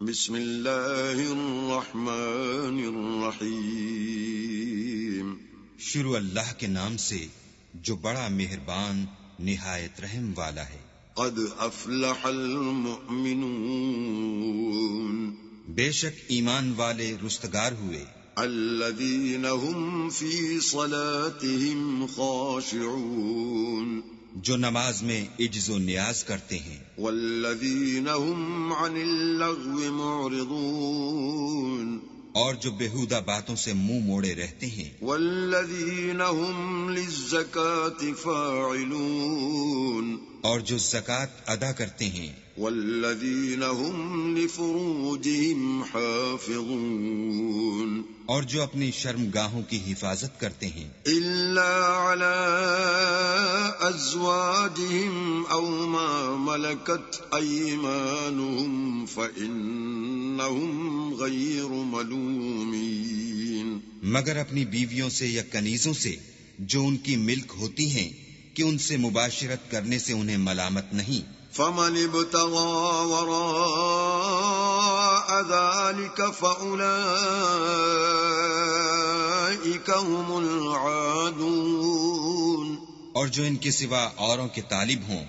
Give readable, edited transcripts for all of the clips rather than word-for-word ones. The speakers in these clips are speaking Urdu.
بسم اللہ الرحمن الرحیم۔ شروع اللہ کے نام سے جو بڑا مہربان نہایت رحم والا ہے۔ قد افلح المؤمنون، بے شک ایمان والے رستگار ہوئے۔ الذین هم فی صلاتهم خاشعون، جو نماز میں عجز و نیاز کرتے ہیں۔ والذین هم عن اللغو معرضون، اور جو بیہودہ باتوں سے منہ موڑے رہتے ہیں۔ والذین هم للزکاة فاعلون، اور جو زکوٰۃ ادا کرتے ہیں۔ والذین هم لفروجهم حافظون، اور جو اپنی شرمگاہوں کی حفاظت کرتے ہیں۔ الا على ازواجهم او ما ملكت ایمانهم فانهم غیر ملومین، مگر اپنی بیویوں سے یا کنیزوں سے جو ان کی ملک ہوتی ہیں کہ ان سے مباشرت کرنے سے انہیں ملامت نہیں۔ فمن ابتغى وراء ذلك فأولئك هم العادون، اور جو ان کے سوا اوروں کے طالب ہوں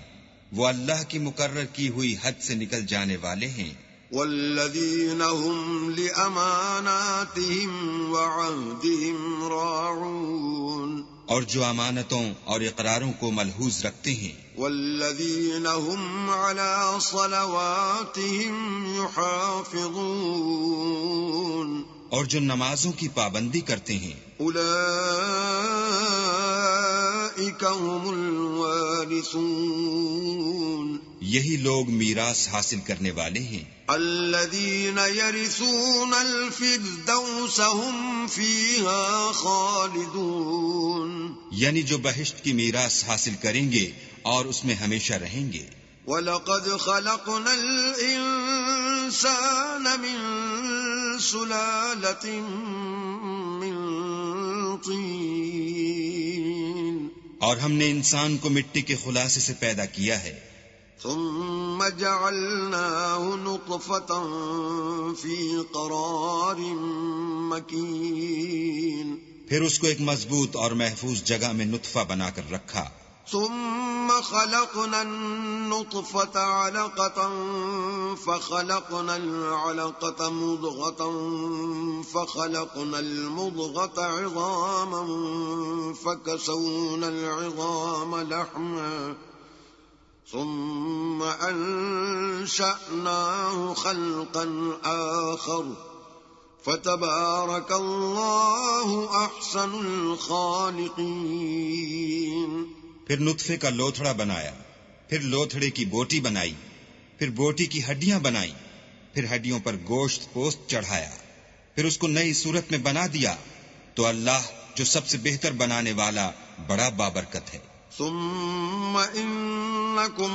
وہ اللہ کی مقرر کی ہوئی حد سے نکل جانے والے ہیں۔ والذین هم لأماناتهم وعهدهم راعون، اور جو امانتوں اور اقراروں کو ملحوظ رکھتے ہیں۔ والذین هم على صلواتهم يحافظون، اور جو نمازوں کی پابندی کرتے ہیں۔ اولئک هم الوارثون، یہی لوگ میراث حاصل کرنے والے ہیں۔ الذین یرثون الفردوس هم فیہا خالدون، یعنی جو بہشت کی میراث حاصل کریں گے اور اس میں ہمیشہ رہیں گے۔ وَلَقَدْ خَلَقْنَا الْإِنسَانَ مِنْ سُلَالَةٍ مِّن طِينٍ، اور ہم نے انسان کو مٹی کے خلاصے سے پیدا کیا ہے۔ ثُمَّ جَعَلْنَاهُ نُطْفَةً فِي قَرَارٍ مَّكِينٍ، پھر اس کو ایک مضبوط اور محفوظ جگہ میں نطفہ بنا کر رکھا۔ ثم خلقنا النطفة علقة فخلقنا العلقة مضغة فخلقنا المضغة عظاما فكسونا العظام لحما ثم أنشأناه خلقا آخر فتبارك الله أحسن الخالقين۔ پھر نطفے کا لوتھڑا بنایا، پھر لوتھڑے کی بوٹی بنائی، پھر بوٹی کی ہڈیاں بنائیں، پھر ہڈیوں پر گوشت پوست چڑھایا، پھر اس کو نئی صورت میں بنا دیا، تو اللہ جو سب سے بہتر بنانے والا بڑا بابرکت ہے۔ ثم انکم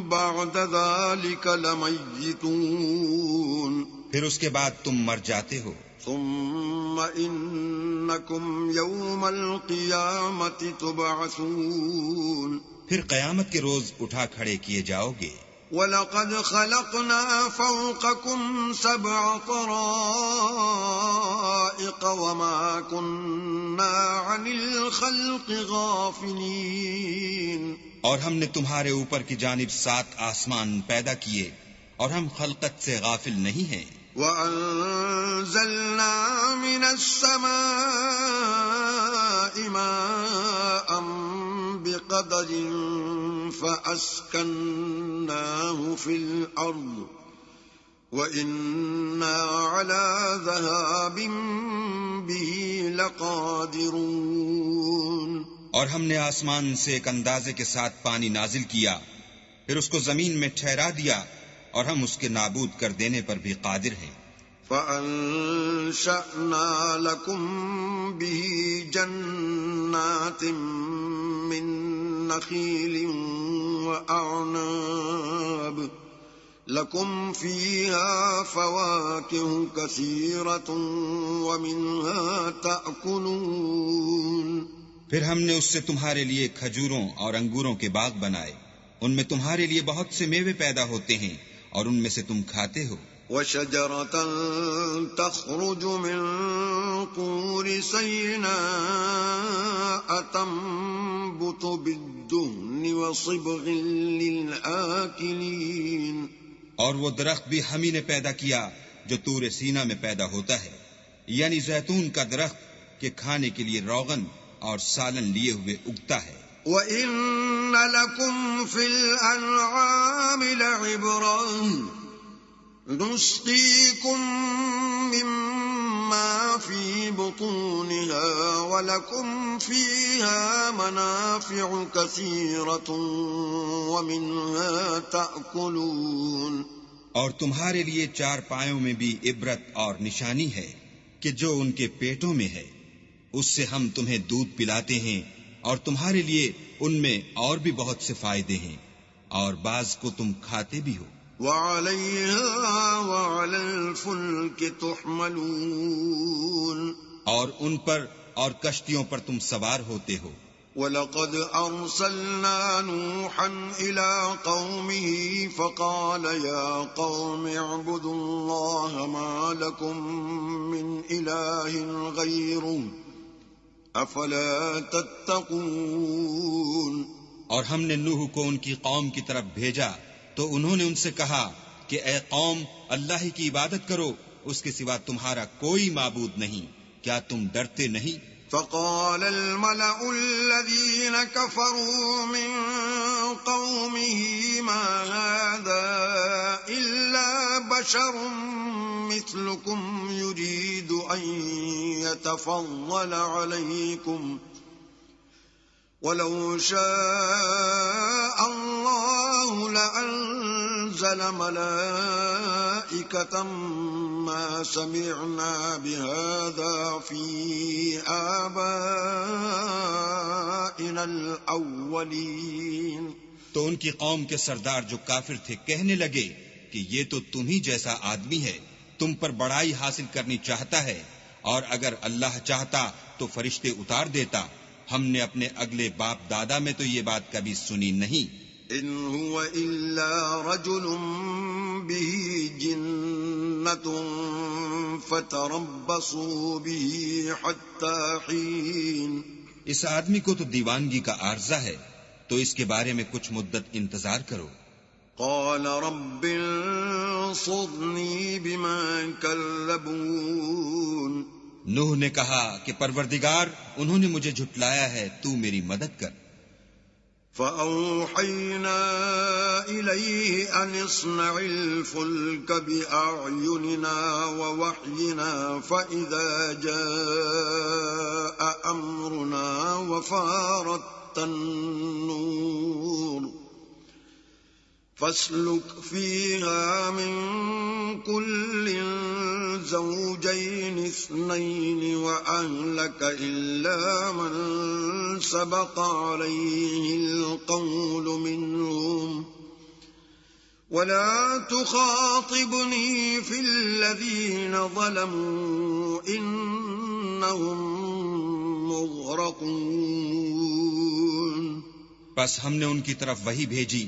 بعد ذلك لمیتون، پھر اس کے بعد تم مر جاتے ہو۔ ثم انکم یوم القیامت تبعثون، پھر قیامت کے روز اٹھا کھڑے کیے جاؤ گے۔ وَلَقَدْ خَلَقْنَا فَوْقَكُمْ سَبْعَ طَرَائِقَ وَمَا كُنَّا عَنِ الْخَلْقِ غَافِلِينَ، اور ہم نے تمہارے اوپر کی جانب 7 آسمان پیدا کیے اور ہم خلقت سے غافل نہیں ہیں۔ وَأَنزَلْنَا مِنَ السَّمَاءِ مَاءً بِقَدَرٍ فَأَسْكَنَّاهُ فِي الْأَرْضِ وَإِنَّا عَلَى ذَهَابٍ بِهِ لَقَادِرُونَ، اور ہم نے آسمان سے ایک اندازے کے ساتھ پانی نازل کیا، پھر اس کو زمین میں ٹھہرا دیا، اور ہم اس کے نابود کر دینے پر بھی قادر ہیں۔ فَأَنشَأْنَا لَكُم بِهِ جَنَّاتٍ مِّن نَّخِيلٍ وَأَعْنَابٍ لَكُمْ فِيهَا فَوَاكِهُ كَثِيرَةٌ وَمِنْهَا تَأْكُلُونَ، پھر ہم نے اس سے تمہارے لیے کھجوروں اور انگوروں کے باغ بنائے، ان میں تمہارے لیے بہت سے میوے پیدا ہوتے ہیں اور ان میں سے تم کھاتے ہو۔ وشجرة تخرج من طور سيناء تنبت بالدهن وصبغ للآكلين. اور وہ درخت بھی ہم ہی نے پیدا کیا جو طور سینا میں پیدا ہوتا ہے، یعنی زیتون کا درخت کہ کھانے کے لیے روغن اور سالن لیے ہوئے اگتا ہے. وَإِنَّ لَكُمْ فِي الْأَنْعَامِ لَعِبْرَةً نُسْقِيكُم مِّمَّا فِي بُطُونِهَا وَلَكُمْ فِيهَا مَنَافِعُ كَثِيرَةٌ وَمِنْهَا تَأْكُلُونَ. اور تمہارے لیے چار پایوں میں بھی عبرت اور نشانی ہے کہ جو ان کے پیٹوں میں ہے اس سے ہم تمہیں دودھ پلاتے ہیں، اور تمہارے لیے ان میں اور بھی بہت سے فائدے ہیں، اور بعض کو تم کھاتے بھی ہو. وَعَلَيْهَا وَعَلَى الْفُلْكِ تُحْمَلُونَ. اور ان پر اور کشتیوں پر تم سوار ہوتے ہو. وَلَقَدْ أَرْسَلْنَا نُوحًا إِلَىٰ قَوْمِهِ فَقَالَ يَا قَوْمِ اعْبُدُوا اللَّهَ مَا لَكُم مِّنْ إِلَٰهٍ غَيْرُهُ أَفَلَا تَتَّقُونَ. اور ہم نے نوح کو ان کی قوم کی طرف بھیجا تو انہوں نے ان سے کہا کہ اے قوم، اللہ کی عبادت کرو، اس کے سوا تمہارا کوئی معبود نہیں، کیا تم ڈرتے نہیں؟ فقال الملأ الذين كفروا من قومه ما هذا إلا بشر مثلكم يريد أن يتفضل عليكم ولو شاء الله لأنزل ملائكة ما سمعنا بهذا في آبائنا الأولين. تو ان کی قوم کے سردار جو کافر تھے کہنے لگے کہ یہ تو تم ہی جیسا آدمی ہے، تم پر بڑائی حاصل کرنی چاہتا ہے، اور اگر اللہ چاہتا تو فرشتے اتار دیتا. ہم نے اپنے اگلے باپ دادا میں تو یہ بات کبھی سنی نہیں. ان هو الا رجل به جنة فتربصوا به حتى حين. اس آدمی کو تو دیوانگی کا عارضہ ہے، تو اس کے بارے میں کچھ مدت انتظار کرو. قال رب انصرني بما كذبون. نوح نے کہا کہ پروردگار، انہوں نے مجھے جھٹلایا ہے، تو میری مدد کر. فأوحينا إليه أن اصنع الفلك بأعيننا ووحينا فإذا جاء أمرنا وفارت النور فاسلك فيها من كل زوجين اثنين وأهلك إلا من سبق عليه القول منهم ولا تخاطبني في الذين ظلموا إنهم مغرقون. پس ہم نے ان کی طرف وحی بھیجی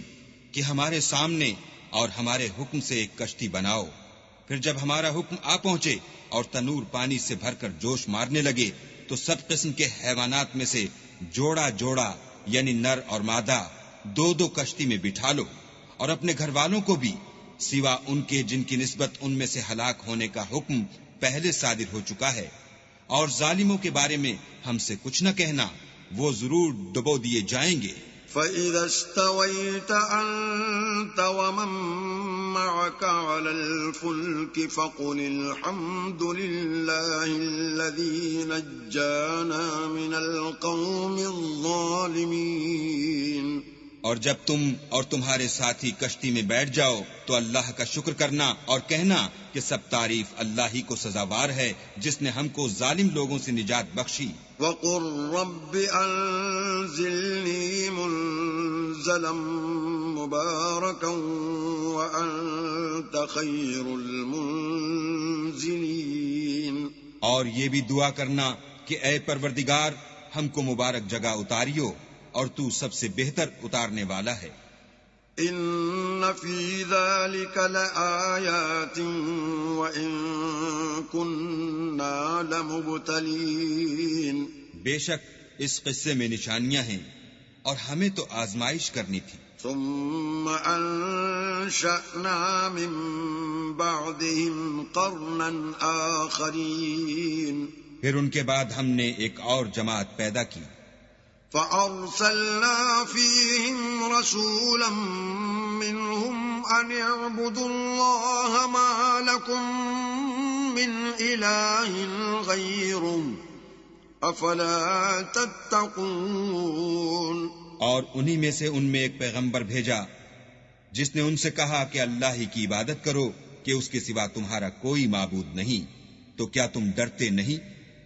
کہ ہمارے سامنے اور ہمارے حکم سے ایک کشتی بناؤ. پھر جب ہمارا حکم آ پہنچے اور تنور پانی سے بھر کر جوش مارنے لگے تو سب قسم کے حیوانات میں سے جوڑا جوڑا یعنی نر اور مادہ دو دو کشتی میں بٹھا لو، اور اپنے گھر والوں کو بھی سوا ان کے جن کی نسبت ان میں سے ہلاک ہونے کا حکم پہلے صادر ہو چکا ہے. اور ظالموں کے بارے میں ہم سے کچھ نہ کہنا، وہ ضرور ڈبو دیے جائیں گے. فَإِذَا اسْتَوَيْتَ أَنْتَ وَمَن مَّعَكَ عَلَى الْفُلْكِ فَقُلِ الْحَمْدُ لِلَّهِ الَّذِي نَجَّانَا مِنَ الْقَوْمِ الظَّالِمِينَ. اور جب تم اور تمہارے ساتھی کشتی میں بیٹھ جاؤ تو اللہ کا شکر کرنا اور کہنا کہ سب تعریف اللہ ہی کو سزاوار ہے جس نے ہم کو ظالم لوگوں سے نجات بخشی. وَقُلْ رَبِّ أَنزِلْنِي مُنزَلًا مُبَارَكًا وَأَنتَ خَيْرُ الْمُنزِلِينَ. اور یہ بھی دعا کرنا کہ اے پروردگار، ہم کو مبارک جگہ اتاریو اور تو سب سے بہتر اتارنے والا ہے. إن في ذلك لآيات وإن كنا لمبتلين. بے شک اس قصے میں نشانیاں ہیں اور ہمیں تو آزمائش کرنی تھی. ثم أنشأنا من بعدهم قرنا آخرين. پھر ان کے بعد ہم نے ایک اور جماعت پیدا کی. فأرسلنا فيهم رسولا منهم أن اعبدوا الله ما لكم من إله غيره أفلا تتقون. اور انہی میں سے ان میں ایک پیغمبر بھیجا جس نے ان سے کہا کہ اللہ ہی کی عبادت کرو کہ اس کے سوا تمہارا کوئی معبود نہیں، تو کیا تم ڈرتے نہیں؟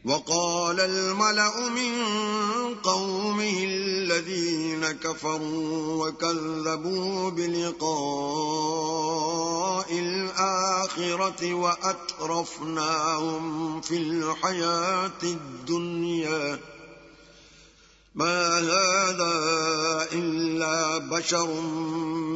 وقال الملأ من قومه الذين كفروا وكذبوا بلقاء الآخرة وأترفناهم في الحياة الدنيا ما هذا إلا بشر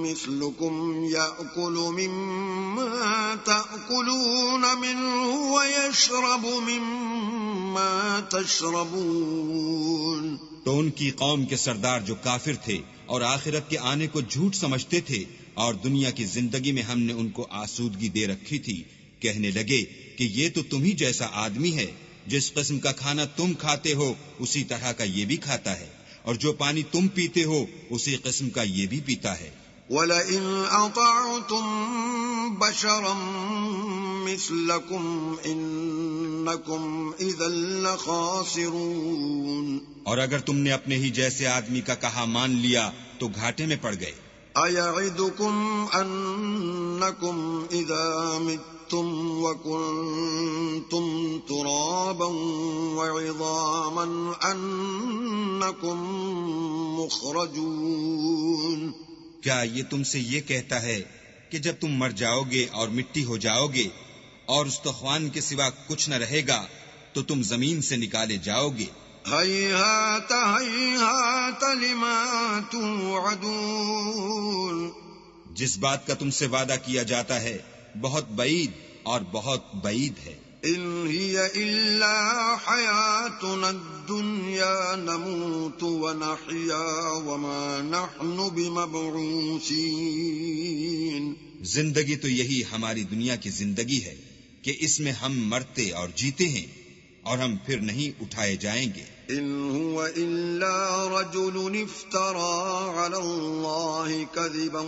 مثلكم يأكل مما تأكلون منه ويشرب مما تشربون. تو ان کی قوم کے سردار جو کافر تھے اور آخرت کے آنے کو جھوٹ سمجھتے تھے اور دنیا کی زندگی میں ہم نے ان کو آسودگی دے رکھی تھی، کہنے لگے کہ یہ تو تم ہی جیسا آدمی ہے، جس قسم کا کھانا تم کھاتے ہو اسی طرح کا یہ بھی کھاتا ہے، اور جو پانی تم پیتے ہو اسی قسم کا یہ بھی پیتا ہے. وَلَئِنْ أَطَعْتُمْ بَشَرًا مِثْلَكُمْ إِنَّكُمْ إِذًا لَخَاسِرُونَ. اور اگر تم نے اپنے ہی جیسے آدمی کا کہا مان لیا تو گھاٹے میں پڑ گئے. أَيَعِدُكُمْ أَنَّكُمْ إِذَا مِتُّمْ وَكُنْتُمْ تُرَابًا وَعِظَامًا أَنَّكُمْ مُخْرَجُونَ. کیا یہ تم سے یہ کہتا ہے کہ جب تم مر جاؤ گے اور مٹی ہو جاؤ گے اور استخوان کے سوا کچھ نہ رہے گا تو تم زمین سے نکالے جاؤ گے؟ هَيْهَاتَ هَيْهَاتَ لِمَا تُوعَدُونَ. جس بات کا تم سے وعدہ کیا جاتا ہے بہت بعید اور بہت بعید ہے. إِنْ هِيَ إِلَّا حَيَاتُنَا الدُّنْيَا نَمُوتُ وَنَحْيَا وَمَا نَحْنُ بِمَبْعُوثِينَ. زندگی تو یہی ہماری دنیا کی زندگی ہے کہ اس میں ہم مرتے اور جیتے ہیں اور ہم پھر نہیں اٹھائے جائیں گے. إِنْ هُوَ إِلَّا رَجُلٌ افْتَرَى عَلَى اللَّهِ كَذِبًا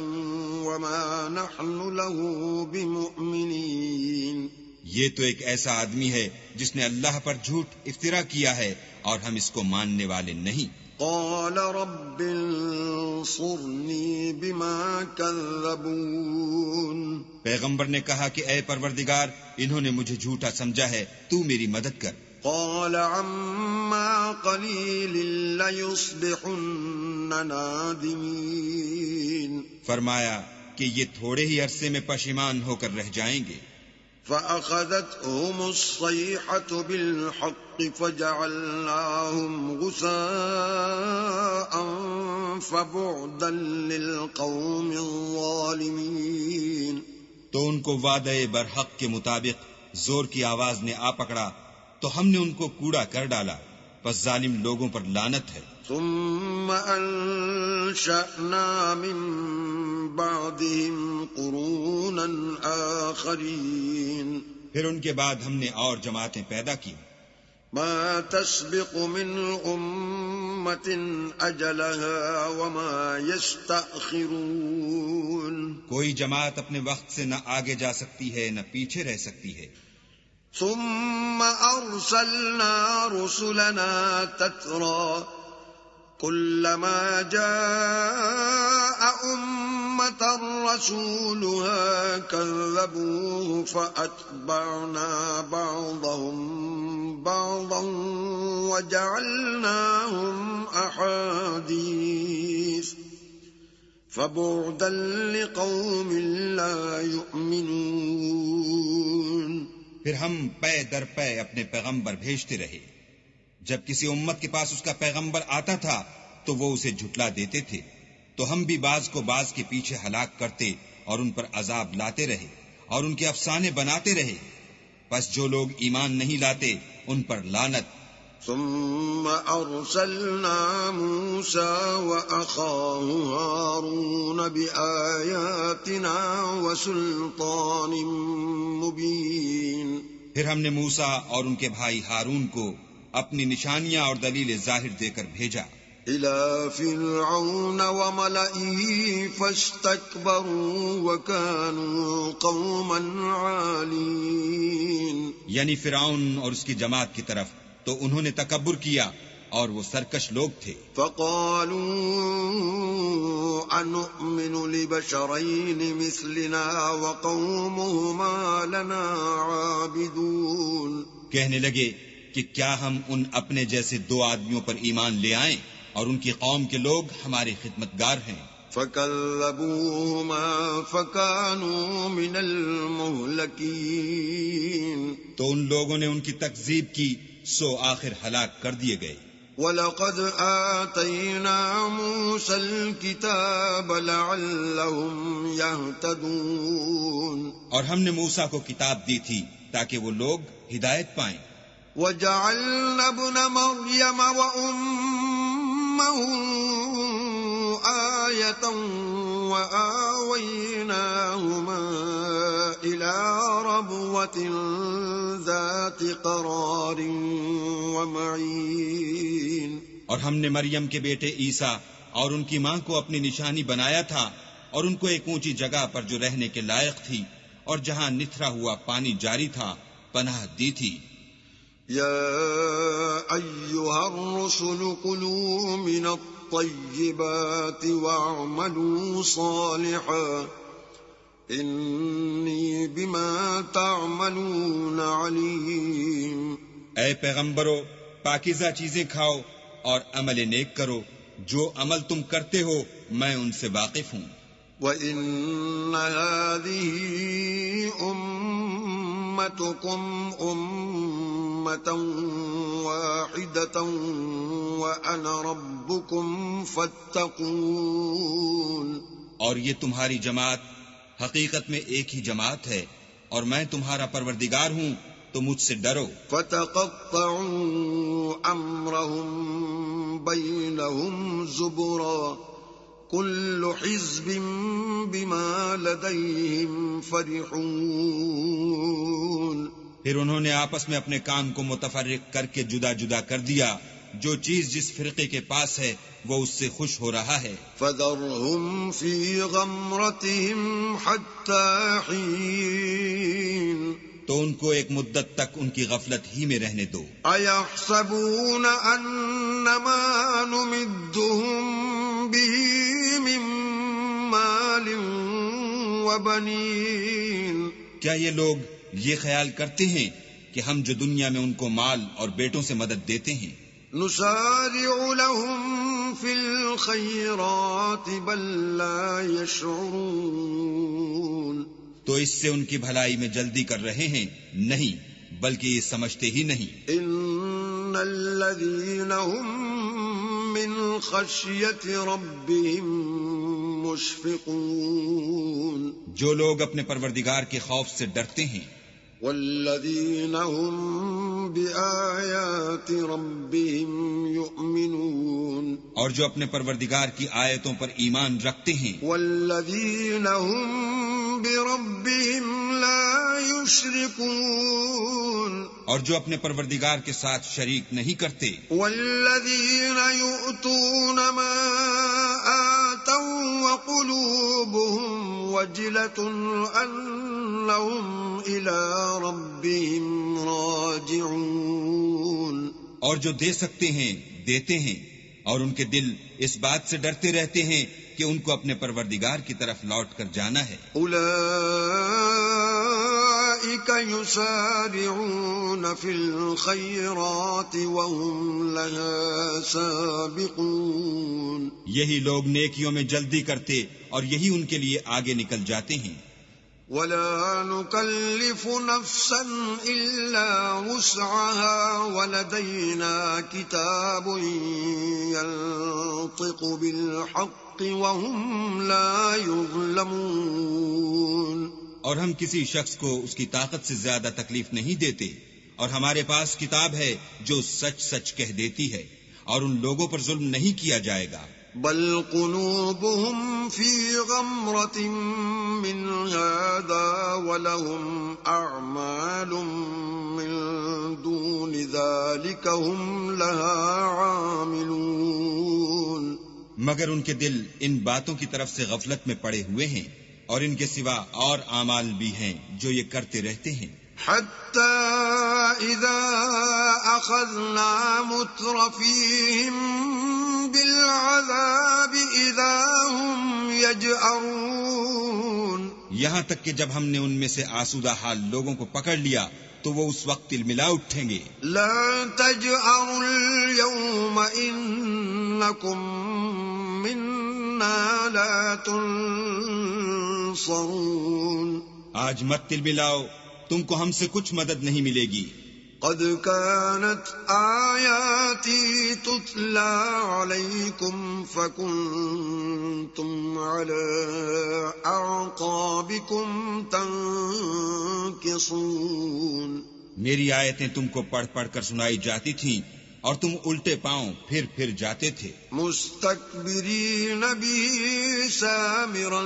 وَمَا نَحْنُ لَهُ بِمُؤْمِنِينَ. یہ تو ایک ایسا آدمی ہے جس نے اللہ پر جھوٹ افطرا کیا ہے اور ہم اس کو ماننے والے نہیں. قال رب انصرني بما كذبون. پیغمبر نے کہا کہ اے پروردگار انہوں نے مجھے جھوٹا سمجھا ہے، تو میری مدد کر. قال عما قليل ليصبحن نادمين. فرمایا کہ یہ تھوڑے ہی عرصے میں پشیمان ہو کر رہ جائیں گے. فأخذتهم الصيحة بالحق فجعلناهم غثاء فبعدا للقوم الظالمين. تو ان کو وعدے برحق کے مطابق زور کی آواز نے آ پکڑا تو ہم نے ان کو کوڑا کر ڈالا، پس ظالم لوگوں پر لعنت ہے. ثم أنشأنا من بعدهم قرونا آخرين. پھر ان کے بعد ہم نے اور جماعتیں پیدا کی. ما تسبق من أمة أجلها وما يستأخرون. کوئی جماعت اپنے وقت سے نہ آگے جا سکتی ہے نہ پیچھے رہ سکتی ہے. ثم أرسلنا رسلنا تترى كلما جاء أمة رسولها كذبوه فأتبعنا بعضهم بعضا وجعلناهم أحاديث فبعدا لقوم لا يؤمنون. پھر ہم پے در پے اپنے پیغمبر بھیجتے رہے. جب کسی امت کے پاس اس کا پیغمبر آتا تھا تو وہ اسے جھٹلا دیتے تھے، تو ہم بھی بعض کو بعض کے پیچھے ہلاک کرتے اور ان پر عذاب لاتے رہے اور ان کے افسانے بناتے رہے. پس جو لوگ ایمان نہیں لاتے ان پر لعنت. ثم أرسلنا موسى وأخاه هارون بآياتنا وسلطان مبين. پھر ہم نے موسیٰ اور ان کے بھائی ہارون کو اپنی نشانیاں اور دلیل ظاہر دے کر بھیجا. إلى فرعون وملئه فاستكبروا وكانوا قوما عالين. یعنی فرعون اور اس کی جماعت کی طرف تو انہوں نے تکبر کیا اور وہ سرکش لوگ تھے. فقالوا أنؤمن لبشرين مثلنا وقومهما لنا عابدون. کہنے لگے کہ کیا ہم ان اپنے جیسے دو آدمیوں پر ایمان لے آئیں اور ان کی قوم کے لوگ ہمارے خدمتگار ہیں. فكذبوهما فكانوا من المهلكين. تو ان لوگوں نے ان کی تکذیب کی سو آخر ہلاک کر دیے گئے. وَلَقَدْ آتَيْنَا مُوسَى الْكِتَابَ لَعَلَّهُمْ يَهْتَدُونَ. اور ہم نے موسیٰ کو کتاب دی تھی تاکہ وہ لوگ ہدایت پائیں. وَجَعَلْنَا ابْنَ مَرْيَمَ وَأُمَّهُ آيَةً وَآوَيْنَاهُمَا إِلَى رَبْوَةٍ ذَاتِ قَرَارٍ وَمَعِينٍ. اور ہم نے مریم کے بیٹے عیسیٰ اور ان کی ماں کو اپنی نشانی بنایا تھا اور ان کو ایک اونچی جگہ پر جو رہنے کے لائق تھی اور جہاں نتھرا ہوا پانی جاری تھا پناہ دی تھی. یا ایھا الرسل کلوا من الطیبات واعملوا صالحا انی بما تعملون علیم. اے پیغمبرو پاکیزہ چیزیں کھاؤ اور عمل نیک کرو، جو عمل تم کرتے ہو میں ان سے واقف ہوں. وَإِنَّ هَذِهِ أُمَّتُكُمْ أُمَّةً وَاحِدَةً وَأَنَا رَبُّكُمْ فَاتَّقُونِ. اور یہ تمہاری جماعت حقیقت میں ایک ہی جماعت ہے اور میں تمہارا پروردگار ہوں تو مجھ سے ڈرو. فَتَقَطَّعُوا أَمْرَهُمْ بَيْنَهُمْ زُبُرًا كُلُّ حِزْبٍ بِمَا لَدَيْهِمْ فَرِحُونَ. پھر انہوں نے آپس میں اپنے کام کو متفرق کر کے جدا جدا کر دیا. جو چیز جس فرقے کے پاس ہے وہ اس سے خوش ہو رہا ہے. فَذَرْهُمْ فِي غَمْرَتِهِمْ حَتَّى حِينٍ. تو ان کو ایک مدت تک ان کی غفلت ہی میں رہنے دو. أَيَحْسَبُونَ أَنَّمَا نُمِدُّهُم بِهِ مِن مَّالٍ وَبَنِينَ. کیا یہ لوگ یہ خیال کرتے ہیں کہ ہم جو دنیا میں ان کو مال اور بیٹوں سے مدد دیتے ہیں نُسَارِعُ لَهُمْ فِي الْخَيْرَاتِ بَل لَّا يَشْعُرُونَ. تو اس سے ان کی بھلائی میں جلدی کر رہے ہیں؟ نہیں، بلکہ یہ سمجھتے ہی نہیں. إِنَّ الَّذِينَ هُم مِّنْ خَشْيَةِ رَبِّهِم مُشْفِقُونَ. جو لوگ اپنے پروردگار کے خوف سے ڈرتے ہیں. وَالَّذِينَ هُم بِآيَاتِ رَبِّهِمْ يُؤْمِنُونَ. اور جو اپنے پروردگار کی آیتوں پر ایمان رکھتے ہیں. وَالَّذِينَ هُم بِرَبِّهِمْ لَا يُشْرِكُونَ. اور جو اپنے پروردگار کے ساتھ شریک نہیں کرتے. وَالَّذِينَ يُؤْتُونَ مَا آتَوا وَقُلُوبُهُمْ وَجِلَةٌ أَنَّهُمْ إِلَى رَبِّهِمْ راجعون. اور جو دے سکتے ہیں دیتے ہیں اور ان کے دل اس بات سے ڈرتے رہتے ہیں کہ ان کو اپنے پروردگار کی طرف لوٹ کر جانا ہے. أُولَئِكَ يُسَارِعُونَ فِي الْخَيْرَاتِ وَهُمْ لَهَا سَابِقُونَ. یہی لوگ نیکیوں میں جلدی کرتے اور یہی ان کے لیے آگے نکل جاتے ہیں. وَلَا نُكَلِّفُ نَفْسًا إِلَّا وُسْعَهَا وَلَدَيْنَا كِتَابٌ يَنطِقُ بِالْحَقِّ وهم لا يظلمون. اور ہم کسی شخص کو اس کی طاقت سے زیادہ تکلیف نہیں دیتے، اور ہمارے پاس کتاب ہے جو سچ سچ کہہ دیتی ہے، اور ان لوگوں پر ظلم نہیں کیا جائے گا. بل قلوبهم في غمرة من هذا ولهم أعمال من دون ذلك هم لها عاملون. مگر ان کے دل ان باتوں کی طرف سے غفلت میں پڑے ہوئے ہیں، اور ان کے سوا اور اعمال بھی ہیں جو یہ کرتے رہتے ہیں. حتى إذا أخذنا مترفيهم بالعذاب إذا هم يجأرون. یہاں تک کہ جب ہم نے ان میں سے آسودہ حال لوگوں کو پکڑ لیا تو وہ اس وقت تلملا اٹھیں گے. لا تجأروا اليوم إنكم منا لا تنصرون. آج مت تلملاؤ، تم کو ہم سے کچھ مدد نہیں ملے گی. قد كانت آياتي تتلى عليكم فكنتم على أعقابكم تنكصون. میری آیتیں تم کو پڑھ پڑھ کر سنائی جاتی تھیں اور تم الٹے پاؤں پھر جاتے تھے. مستكبرين به سامرا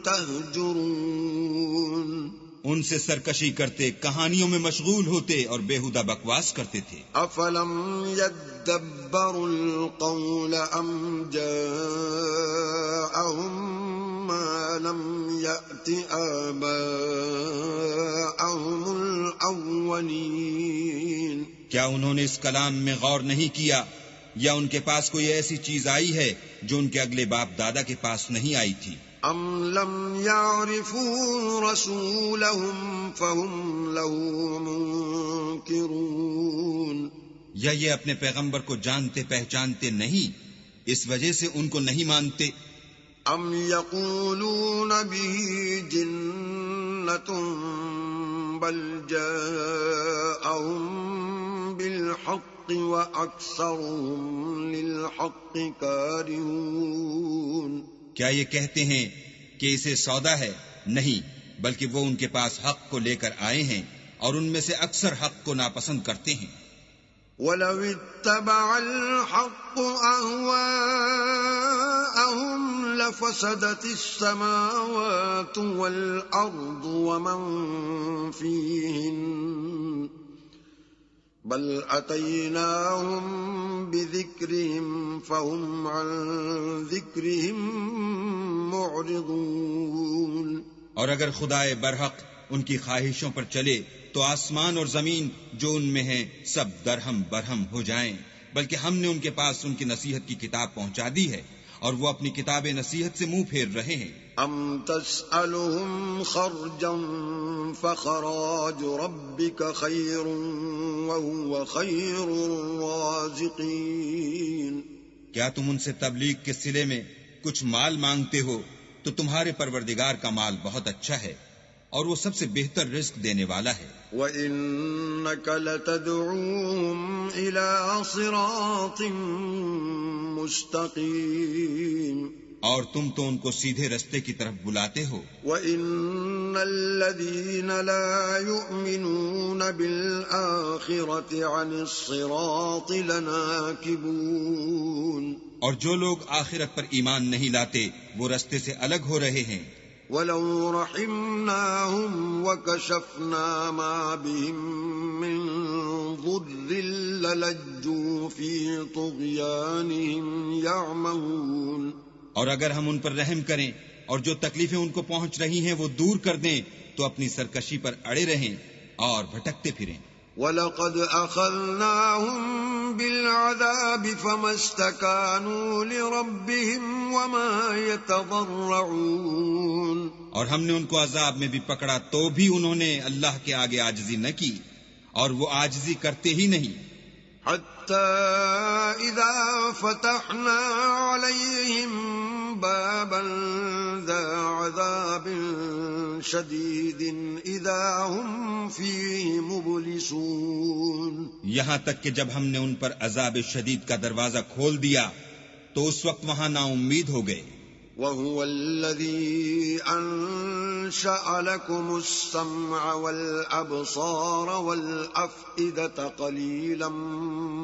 تهجرون. ان سے سرکشی کرتے، کہانیوں میں مشغول ہوتے اور بےہودہ بکواس کرتے تھے. افلم يدبروا القول ام جاءهم ما لم يأت آباءهم الاولین. کیا انہوں نے اس کلام میں غور نہیں کیا، یا ان کے پاس کوئی ایسی چیز آئی ہے جو ان کے اگلے باپ دادا کے پاس نہیں آئی تھی؟ ام لم يعرفوا رسولهم فهم له منكرون. یا یہ اپنے پیغمبر کو جانتے پہچانتے نہیں، اس وجہ سے ان کو نہیں مانتے. ام يقولون به جنة بل جاءهم بالحق وأكثرهم للحق كارهون. کیا یہ کہتے ہیں کہ اسے سودا ہے؟ نہیں، بلکہ وہ ان کے پاس حق کو لے کر آئے ہیں اور ان میں سے اکثر حق کو ناپسند کرتے ہیں. وَلَوِ اتَّبَعَ الْحَقُّ أَهْوَاءَهُمْ لَفَسَدَتِ السَّمَاوَاتُ وَالْأَرْضُ وَمَنْ فِيهِنَّ بل أتيناهم بذكرهم فهم عن ذكرهم معرضون. اور اگر خدائے برحق ان کی خواہشوں پر چلے تو آسمان اور زمین جو ان میں ہیں سب درہم برہم ہو جائیں، بلکہ ہم نے ان کے پاس ان کی نصیحت کی کتاب پہنچا دی ہے اور وہ اپنی کتاب نصیحت سے منہ پھیر رہے ہیں. ام تسألهم خرجا فخراج ربك خير وهو خير الرازقين. کیا تم ان سے تبلیغ کے صلے میں کچھ مال مانگتے ہو تو تمہارے پروردگار کا مال بہت اچھا ہے اور وہ سب سے بہتر رزق دینے والا ہے. وَإِنَّكَ لَتَدْعُوهُمْ إِلَى صِرَاطٍ مُسْتَقِيمٍ. اور تم تو ان کو سیدھے رستے کی طرف بلاتے ہو. وَإِنَّ الَّذِينَ لَا يُؤْمِنُونَ بِالْآخِرَةِ عَنِ الصِّرَاطِ لَنَاكِبُونَ. اور جو لوگ آخرت پر ایمان نہیں لاتے وہ رستے سے الگ ہو رہے ہیں. وَلَوْ رَحِمْنَاهُمْ وَكَشَفْنَا مَا بِهِمْ مِنْ ضُرٍّ لَلَجُّوا فِي طُغْيَانِهِمْ يَعْمَهُونَ. اور اگر ہم ان پر رحم کریں اور جو تکلیفیں ان کو پہنچ رہی ہیں وہ دور کر دیں تو اپنی سرکشی پر اڑے رہیں اور بھٹکتے پھریں. وَلَقَدْ أَخَذْنَاهُمْ بِالْعَذَابِ فَمَا اسْتَكَانُوا لِرَبِّهِمْ وَمَا يَتَضَرَّعُونَ. اور ہم نے ان کو عذاب میں بھی پکڑا تو بھی انہوں نے اللہ کے آگے عاجزی نہ کی اور وہ عاجزی کرتے ہی نہیں. حتى إذا فتحنا عليهم بابا ذا عذاب شديد إذا هم فيه مبلسون. یہاں تک کہ جب ہم نے ان پر عذاب شدید کا دروازہ کھول دیا تو اس وقت وہاں نا امید ہو گئے۔ وَهُوَ الَّذِي أَنشَأَ لَكُمُ السَّمْعَ وَالْأَبْصَارَ وَالْأَفْئِدَةَ قَلِيلًا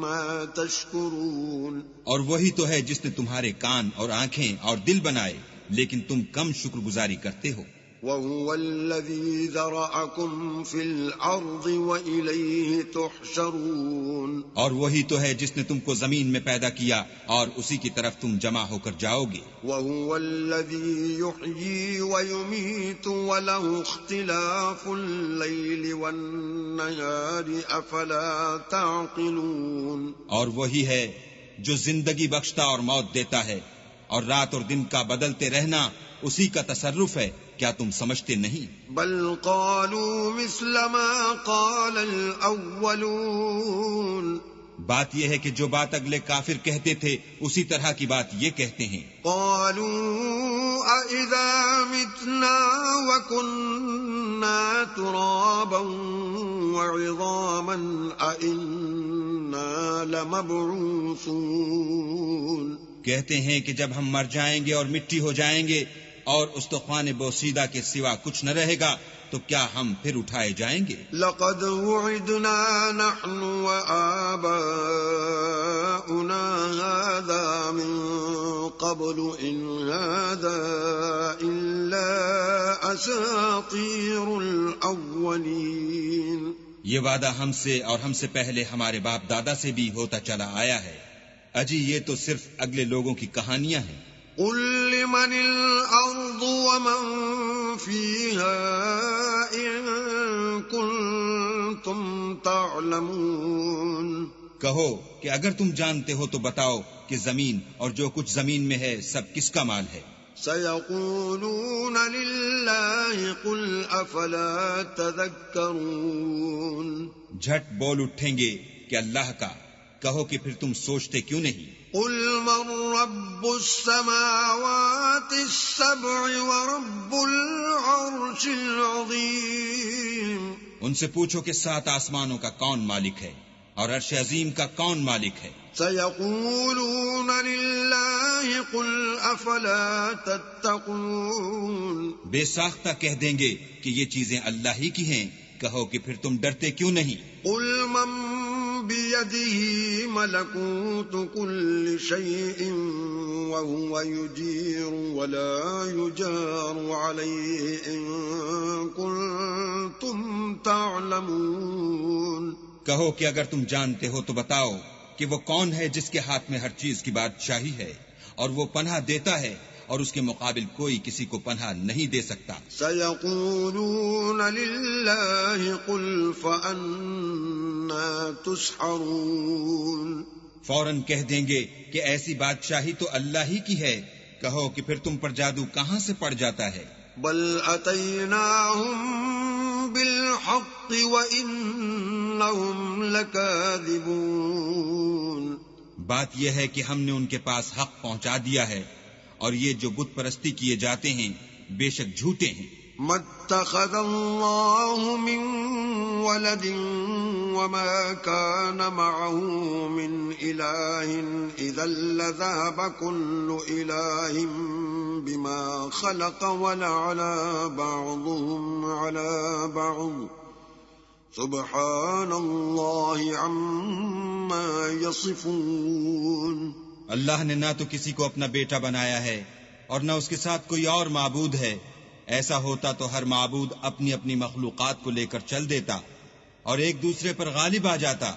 مَا تَشْكُرُونَ، اور وہی تو ہے جس نے تمہارے کان اور آنکھیں اور دل بنائے، لیکن تم کم شکر گزاری کرتے ہو۔ وَهُوَ الَّذِي ذَرَأَكُمْ فِي الْأَرْضِ وَإِلَيْهِ تُحْشَرُونَ، اور وہی تو ہے جس نے تم کو زمین میں پیدا کیا اور اسی کی طرف تم جمع ہو کر جاؤ گے۔ وَهُوَ الَّذِي يُحْيِي وَيُمِيتُ وَلَهُ اخْتِلَافُ اللَّيْلِ وَالنَّهَارِ أَفَلَا تَعْقِلُونَ، اور وہی ہے جو زندگی بخشتا اور موت دیتا ہے، اور رات اور دن کا بدلتے رہنا اسی کا تصرف ہے، کیا تم سمجھتے نہیں؟ بل قالوا مثل ما قال الأولون، بات یہ ہے کہ جو بات اگلے کافر کہتے تھے اسی طرح کی بات یہ کہتے ہیں۔ قالوا أَإِذَا مِتْنَا وَكُنَّا تُرَابًا وَعِظَامًا أَإِنَّا لَمَبْعُوثُونَ، کہتے ہیں کہ جب ہم مر جائیں گے اور مٹی ہو جائیں گے اور استخوان بوسیدہ کے سوا کچھ نہ رہے گا تو کیا ہم پھر اٹھائے جائیں گے؟ لقد وعدنا نحن وآباؤنا هذا من قبل إن هذا إلا أساطير الأولين، یہ وعدہ ہم سے اور ہم سے پہلے ہمارے باپ دادا سے بھی ہوتا چلا آیا ہے، اجی یہ تو صرف اگلے لوگوں کی کہانیاں ہیں۔ قل لمن الأرض ومن فيها إن كنتم تعلمون، کہو کہ اگر تم جانتے ہو تو بتاؤ کہ زمین اور جو کچھ زمین میں ہے سب کس کا مال ہے؟ سيقولون لله قل أفلا تذكرون، جھٹ بول اٹھیں گے کہ اللہ کا، کہو کہ پھر تم سوچتے کیوں نہیں؟ قل من رب السماوات السبع ورب العرش العظيم، ان سے پوچھو کہ 7 آسمانوں کا کون مالک ہے اور عرش عظیم کا کون مالک ہے؟ سيقولون لله قل أفلا تتقون، بے ساختہ کہہ دیں گے کہ یہ چیزیں اللہ ہی کی ہیں، کہو کہ پھر تم ڈرتے کیوں نہیں؟ قل من بيده ملكوت كل شيء وهو يجير ولا يجار عليه إن كنتم تعلمون، کہو کہ اگر تم جانتے ہو تو بتاؤ کہ وہ کون ہے جس کے ہاتھ میں ہر چیز کی بادشاہی ہے اور وہ پناہ دیتا ہے اور اس کے مقابل کوئی کسی کو پناہ نہیں دے سکتا۔ سيقولون لله قل فأنا تسحرون، فوراً کہہ دیں گے کہ ایسی بادشاہی تو اللہ ہی کی ہے، کہو کہ پھر تم پر جادو کہاں سے پڑ جاتا ہے؟ بل أتيناهم بالحق وإنهم لكاذبون، بات یہ ہے کہ ہم نے ان کے پاس حق پہنچا دیا ہے اور یہ جو بت پرستی کیے جاتے ہیں بے شک جھوٹے ہیں۔ ما اتخذ الله من ولد وما كان معه من إله إذا لذهب كل إله بما خلق ولعلى بعضهم على بعض سبحان الله عما يصفون، اللہ نے نہ تو کسی کو اپنا بیٹا بنایا ہے اور نہ اس کے ساتھ کوئی اور معبود ہے، ایسا ہوتا تو ہر معبود اپنی اپنی مخلوقات کو لے کر چل دیتا اور ایک دوسرے پر غالب آ جاتا۔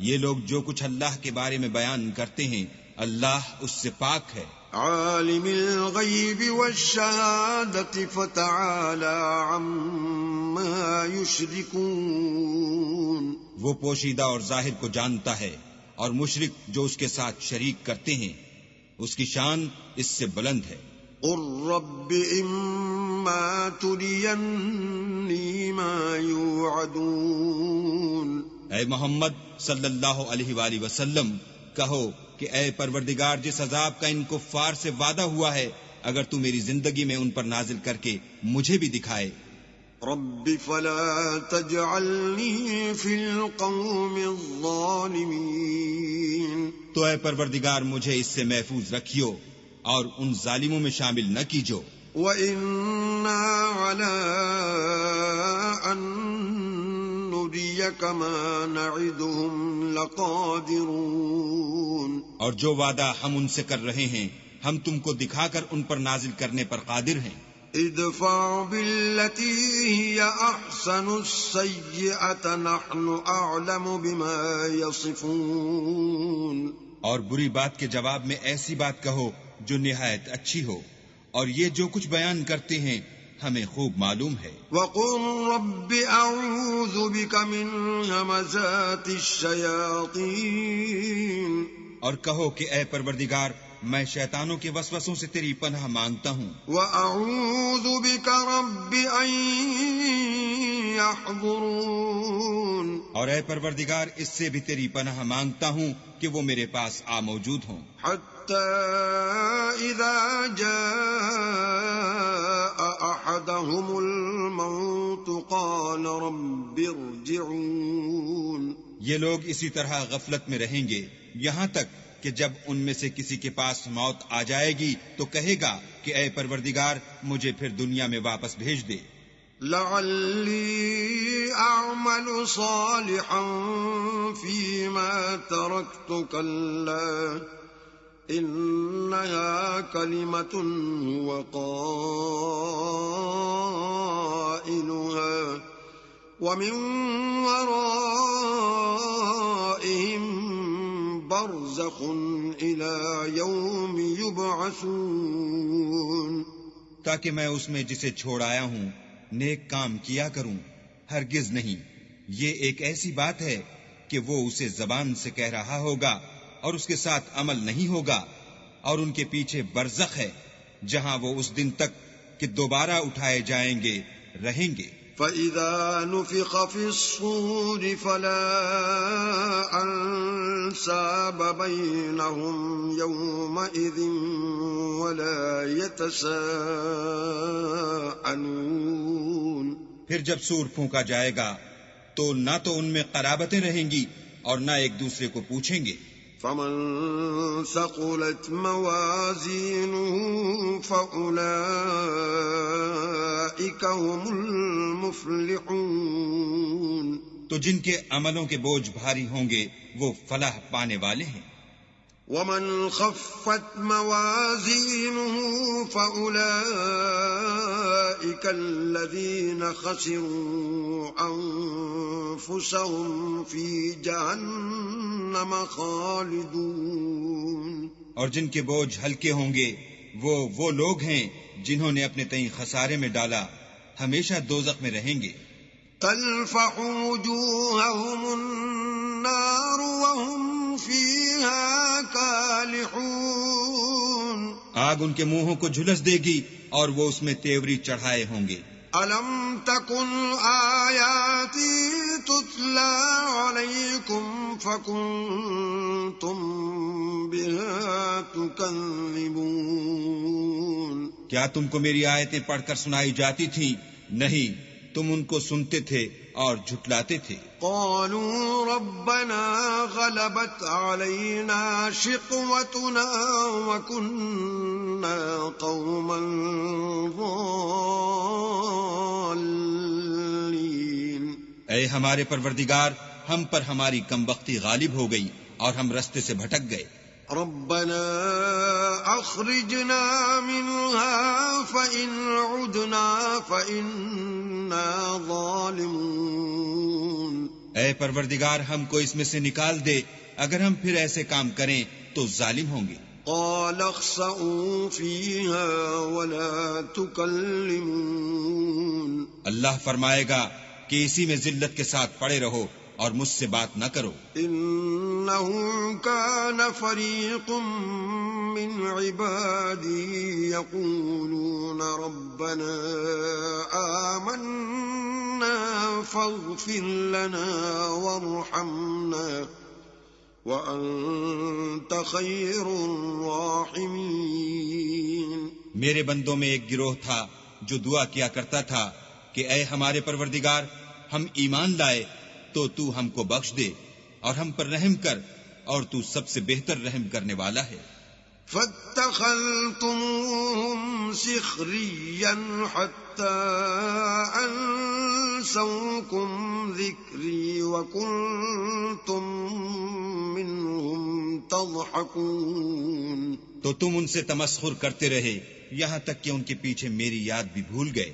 یہ لوگ جو کچھ اللہ کے بارے میں بیان کرتے ہیں اللہ اس سے پاک ہے۔ عالم الغیب والشہادة فتعالى عما يشركون، وہ پوشیدہ اور ظاہر کو جانتا ہے اور مشرک جو اس کے ساتھ شریک کرتے ہیں اس کی شان اس سے بلند ہے۔ قل رب اما ترینی ما یوعدون، اے محمد صلی اللہ علیہ وآلہ وسلم کہو کہ اے پروردگار جس عذاب کا ان کفار سے وعدہ ہوا ہے اگر تو میری زندگی میں ان پر نازل کر کے مجھے بھی دکھائے۔ رب فلا تجعلني في القوم الظالمين تو اے پروردگار مجھے اس سے محفوظ رکھیو اور ان ظالموں میں شامل نہ کیجو. وَإِنَّا عَلَىٰ أَن نُّرِيَكَ مَا نَعِدُهُمْ لَقَادِرُونَ اور جو وعدہ ہم ان سے کر رہے ہیں ہم تم کو دکھا کر ان پر نازل کرنے پر قادر ہیں. ادفع بالتي هي أحسن السيئة نحن أعلم بما يصفون. اور بری بات کے جواب میں ایسی بات کہو جو نہایت اچھی ہو، اور یہ جو کچھ بیان کرتے ہیں ہمیں خوب معلوم ہے. وَقُلْ رَبِّ أَعُوذُ بِكَ مِنْ هَمَزَاتِ الشَّيَاطِينِ. اور کہو کہ اے پروردگار میں شیطانوں کے وسوسوں سے تیری پناہ مانگتا ہوں. وَأَعُوذُ بِكَ رَبِّ أَن يَحْضُرُونِ. اور اے پروردگار اس سے بھی تیری پناہ مانگتا ہوں کہ وہ میرے پاس آ موجود ہوں. حَتَّى إِذَا جَاءَ أَحَدَهُمُ الْمَوْتُ قَالَ رَبِّ ارْجِعُونِ. یہ لوگ اسی طرح غفلت میں رہیں گے یہاں تک کہ جب ان میں سے کسی کے پاس موت آ جائے گی تو کہے گا کہ اے پروردگار مجھے پھر دنیا میں واپس بھیج دے. لعلی اعمل صالحا فیما ترکت کلا انہا کلمۃ هو قائلها ومن ورائهم برزخ الى یوم یبعثون. تاکہ میں اس میں جسے چھوڑ آیا ہوں نیک کام کیا کروں. ہرگز نہیں، یہ ایک ایسی بات ہے کہ وہ اسے زبان سے کہہ رہا ہوگا اور اس کے ساتھ عمل نہیں ہوگا، اور ان کے پیچھے برزخ ہے جہاں وہ اس دن تک کہ دوبارہ اٹھائے جائیں گے رہیں گے. فَإِذَا نُفِخَ فِي الصُّورِ فَلَا أَنْسَابَ بَيْنَهُمْ يَوْمَئِذٍ وَلَا يَتَسَاءَلُونَ. پھر جب سور پھونکا جائے گا تو نہ تو ان میں قرابتیں رہیں گی اور نہ ایک دوسرے کو پوچھیں گے. فَمَن ثَقُلَتْ مَوَازِينُهُ فَأُولَئِكَ هُمُ الْمُفْلِحُونَ. تو جن کے عملوں کے بوجھ بھاری ہوں گے وہ فلاح پانے والے ہیں. وَمَنْ خَفَّتْ مَوَازِينُهُ فَأُولَئِكَ الَّذِينَ خَسِرُوا أَنفُسَهُمْ فِي جَهَنَّمَ خَالِدُونَ. اور جن کے بوجھ ہلکے ہوں گے وہ لوگ ہیں جنہوں نے اپنے تئیں خسارے میں ڈالا، ہمیشہ دوزخ میں رہیں گے. تَلْفَحُ وُجُوهَهُمُ النَّارُ وَهُمْ فِيهَا كَالِحُونَ. آگ ان کے منہوں کو جھلس دے گی اور وہ اس میں تیوری چڑھائے ہوں گے. أَلَمْ تَكُنْ آيَاتِي تُتْلَى عَلَيْكُمْ فَكُنْتُمْ بِهَا تُكَذِّبُونَ. کیا تم کو میری آیتیں پڑھ کر سنائی جاتی تھیں؟ نہیں، تم ان کو سنتے تھے اور جھٹلاتے تھے. قالوا ربنا غلبت علينا شقوتنا وكنا قوما ضالين. اے ہمارے پروردگار ہم پر ہماری کم بختی غالب ہو گئی اور ہم رستے سے بھٹک گئے. ربنا اخرجنا منها فإن عدنا فإنا ظالمون. اے پروردگار ہم کو اس میں سے نکال دے، اگر ہم پھر ایسے کام کریں تو ظالم ہوں گے. قال اخسئوا فيها ولا تكلمون. اللہ فرمائے گا کہ اسی میں ذلت کے ساتھ پڑے رہو اور مجھ سے بات نہ کرو. انه كان فريق من عبادي يقولون ربنا آمنا فاغفر لنا وارحمنا وأنت خير الراحمين. میرے بندوں میں ایک گروہ تھا جو دعا کیا کرتا تھا کہ اے ہمارے پروردگار، ہم ایمان لائے تو تو ہم کو بخش دے اور ہم پر رحم کر، اور تو سب سے بہتر رحم کرنے والا ہے۔ فاتخذتموهم سخريا حتى أنسوكم ذكري وكنتم منهم تضحكون، تو تم ان سے تمسخر کرتے رہے یہاں تک کہ ان کے پیچھے میری یاد بھی بھول گئے،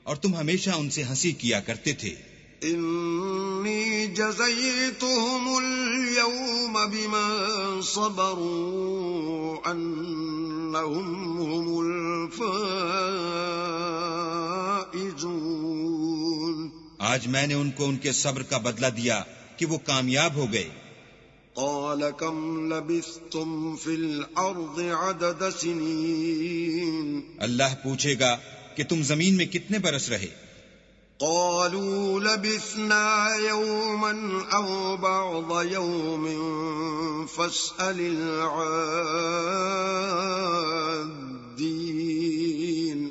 اور تم ہمیشہ ان سے ہنسی کیا کرتے تھے۔ إني جزيتهم اليوم بما صبروا أنهم هم الفائزون، آج میں نے ان کو ان کے صبر کا بدلہ دیا کہ وہ کامیاب ہو گئے۔ قال كم لبثتم في الأرض عدد سنين، اللہ پوچھے گا کہ تم زمین میں کتنے برس رہے؟ قالوا لبثنا يوما أو بعض يوم فاسأل العادين،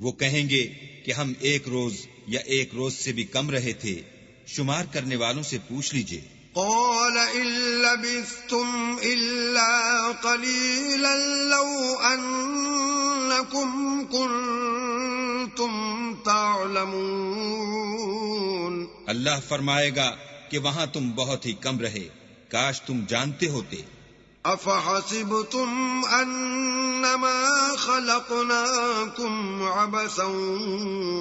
وہ کہیں گے کہ ہم ایک روز یا ایک روز سے بھی کم رہے تھے، شمار کرنے والوں سے پوچھ لیجئے۔ قال إن لبثتم إلا قليلا لو أنكم كنتم تعلمون، اللہ فرمائے گا کہ وہاں تم بہت ہی کم رہے، کاش تم جانتے ہوتے۔ أفحسبتم أنما خلقناكم عبثا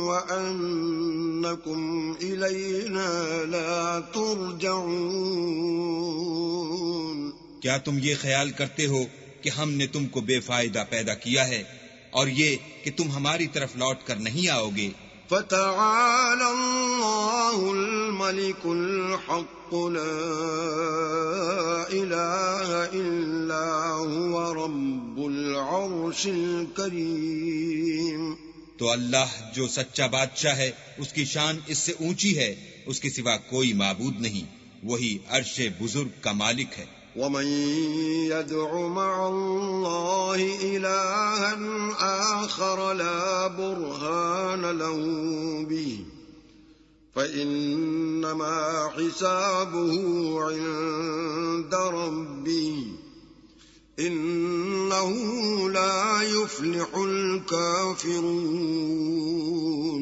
وأنكم إلينا لا ترجعون، کیا تم یہ خیال کرتے ہو کہ ہم نے تم کو بے فائدہ پیدا کیا ہے اور یہ کہ تم ہماری طرف لوٹ کر نہیں آؤ گے؟ فتعالى الله الملك الحق لا إله إلا هو رب العرش الكريم، تو اللہ جو سچا بادشاہ ہے اس کی شان اس سے اونچی ہے، اس کے سوا کوئی معبود نہیں، وہی عرش بزرگ کا مالک ہے۔ ومن يدع مع الله إلها آخر لا برهان له به فإنما حسابه عند ربه إنه لا يفلح الكافرون،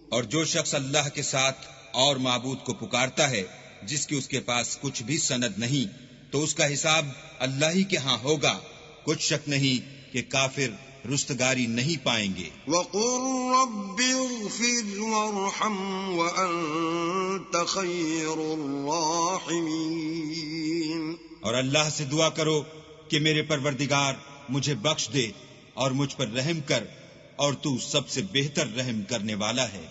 اور جو شخص اللہ کے ساتھ اور معبود کو پکارتا ہے جس کی اس کے پاس کچھ بھی سند نہیں، تو اس کا حساب اللہ ہی کے ہاں ہوگا، کچھ شک نہیں کہ کافر رستگاری نہیں پائیں گے۔ وَقُلْ رَبِّ اغْفِرْ وَارْحَمْ وَأَنْتَ خَيْرُ الرَّاحِمِينَ، اور اللہ سے دعا کرو کہ میرے پروردگار مجھے بخش دے اور مجھ پر رحم کر، اور تو سب سے بہتر رحم کرنے والا ہے۔